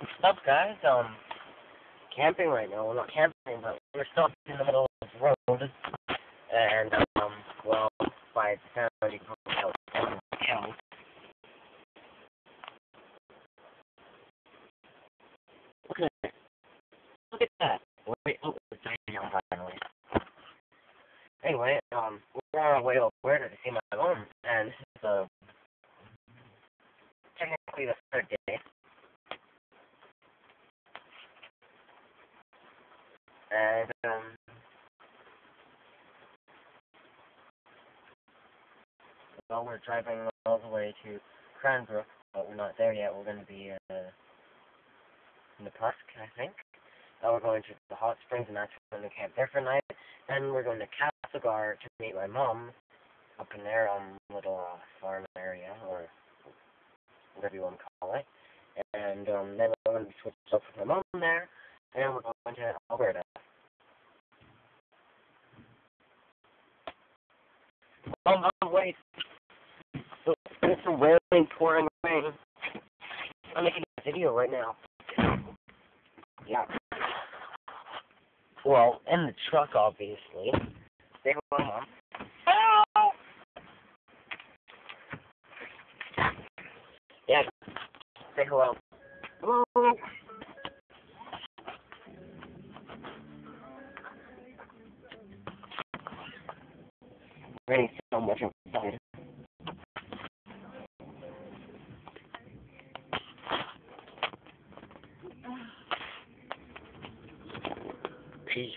What's up, guys? Camping right now. Well, not camping, but we're stuck in the middle of the road. And, well, by the sound, you can probably tell it's hell. Look at that. Look at that. Wait, oh, it's dying down finally. Anyway, we're on our way over to see my mom, and this is, technically the third day. And, well, we're driving all the way to Cranbrook, but we're not there yet. We're going to be, in the Pusk, I think. We're going to the hot springs, and that's going to camp there for a night. Then we're going to Castlegar to meet my mom up in their, little, farm area, or whatever you want to call it. And, then we're going to be switched up with my mom there, and we're going to Alberta. Wait. It's a raining, pouring rain. I'm making a video right now. Yeah. Well, in the truck, obviously. Say hello, Mom. Hello! Yeah. Say hello. Hello! Raining so much outside. Peace.